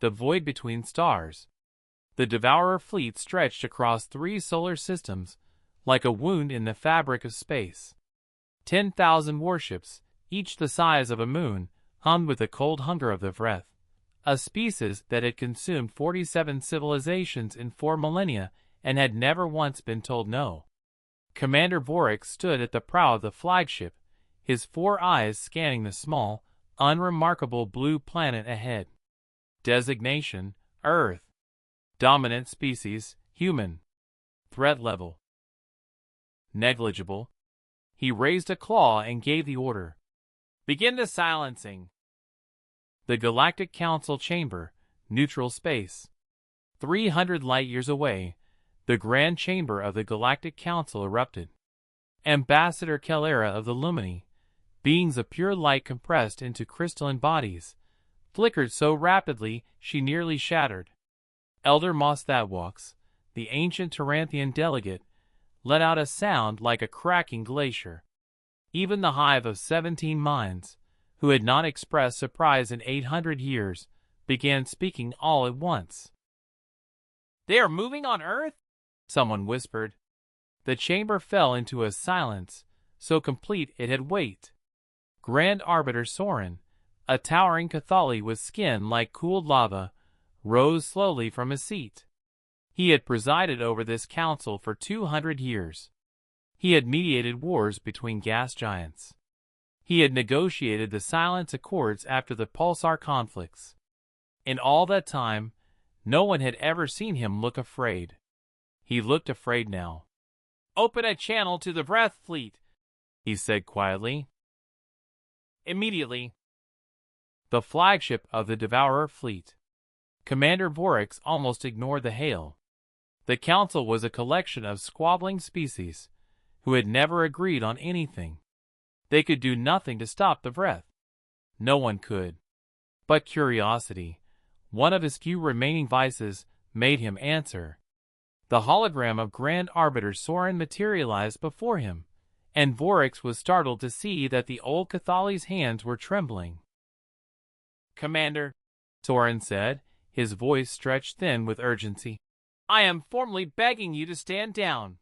the void between stars. The Devourer fleet stretched across 3 solar systems, like a wound in the fabric of space. 10,000 warships, each the size of a moon, hummed with the cold hunger of the Vreth, a species that had consumed 47 civilizations in 4 millennia and had never once been told no. Commander Vorik stood at the prow of the flagship, his 4 eyes scanning the small, unremarkable blue planet ahead. Designation: Earth. Dominant species: human. Threat level: negligible. He raised a claw and gave the order. Begin the silencing. The Galactic Council chamber, neutral space. 300 light-years away, the Grand Chamber of the Galactic Council erupted. Ambassador Kellera of the Lumini, beings of pure light compressed into crystalline bodies, flickered so rapidly she nearly shattered. Elder Mos Thatwoks, the ancient Terranthian delegate, let out a sound like a cracking glacier. Even the hive of 17 minds, who had not expressed surprise in 800 years, began speaking all at once. "They are moving on Earth?" someone whispered. The chamber fell into a silence, so complete it had weight. Grand Arbiter Soren, a towering Cathali with skin like cooled lava, rose slowly from his seat. He had presided over this council for 200 years. He had mediated wars between gas giants. He had negotiated the Silence Accords after the Pulsar conflicts. In all that time, no one had ever seen him look afraid. He looked afraid now. "Open a channel to the Vreth fleet," he said quietly. Immediately. The flagship of the Devourer fleet. Commander Vorix almost ignored the hail. The council was a collection of squabbling species, who had never agreed on anything. They could do nothing to stop the Vreth. No one could. But curiosity, one of his few remaining vices, made him answer. The hologram of Grand Arbiter Soren materialized before him, and Vorix was startled to see that the old Cathali's hands were trembling. "Commander," Soren said, his voice stretched thin with urgency, "I am formally begging you to stand down.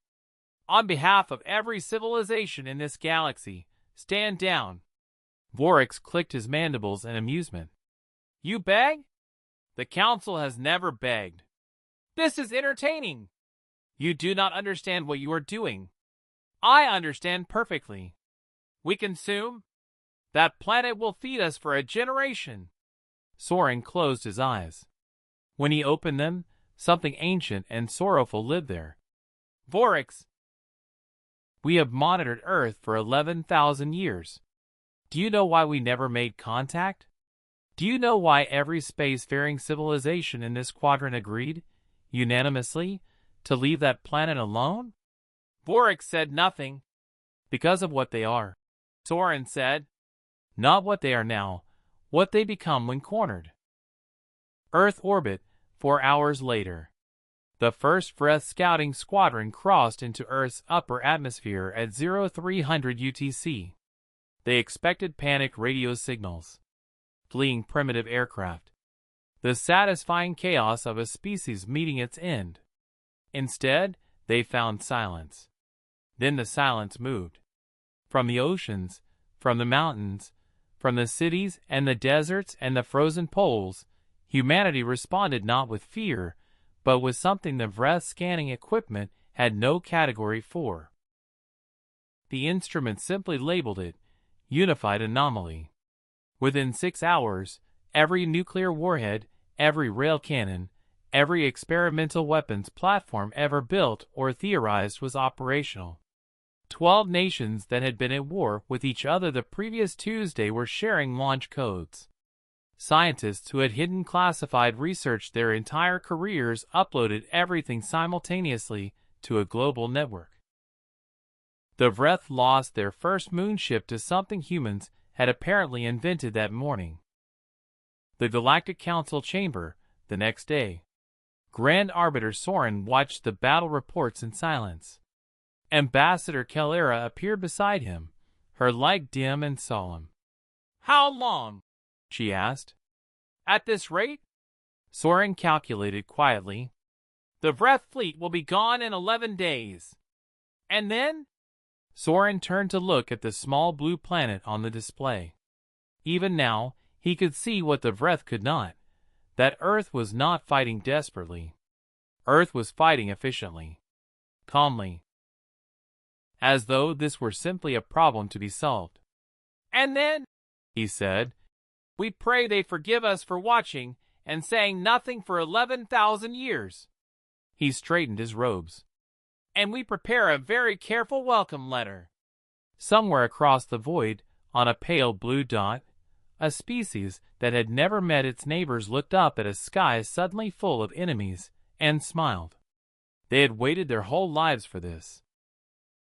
On behalf of every civilization in this galaxy, stand down." Vorix clicked his mandibles in amusement. "You beg? The Council has never begged. This is entertaining. You do not understand what you are doing. I understand perfectly. We consume. That planet will feed us for a generation." Soren closed his eyes. When he opened them, something ancient and sorrowful lived there. "Vorix, we have monitored Earth for 11,000 years. Do you know why we never made contact? Do you know why every spacefaring civilization in this quadrant agreed, unanimously, to leave that planet alone?" Vorix said nothing. "Because of what they are," Soren said. "Not what they are now, what they become when cornered." Earth orbit, 4 hours later. The first Vreth scouting squadron crossed into Earth's upper atmosphere at 0300 UTC. They expected panic radio signals, fleeing primitive aircraft, the satisfying chaos of a species meeting its end. Instead, they found silence. Then the silence moved. From the oceans, from the mountains, from the cities and the deserts and the frozen poles, humanity responded not with fear, but with something the Vreth scanning equipment had no category for. The instrument simply labeled it Unified Anomaly. Within 6 hours, every nuclear warhead, every rail cannon, every experimental weapons platform ever built or theorized was operational. 12 nations that had been at war with each other the previous Tuesday were sharing launch codes. Scientists who had hidden classified research their entire careers uploaded everything simultaneously to a global network. The Vreth lost their first moonship to something humans had apparently invented that morning. The Galactic Council chamber, the next day. Grand Arbiter Soren watched the battle reports in silence. Ambassador Kellera appeared beside him, her light dim and solemn. "How long?" she asked. "At this rate?" Soren calculated quietly. The Vreth fleet will be gone in 11 days. And then? Soren turned to look at the small blue planet on the display. Even now, he could see what the Vreth could not, that Earth was not fighting desperately. Earth was fighting efficiently, calmly, as though this were simply a problem to be solved. And then, he said, we pray they forgive us for watching and saying nothing for 11,000 years. He straightened his robes. And we prepare a very careful welcome letter. Somewhere across the void, on a pale blue dot, a species that had never met its neighbors looked up at a sky suddenly full of enemies and smiled. They had waited their whole lives for this.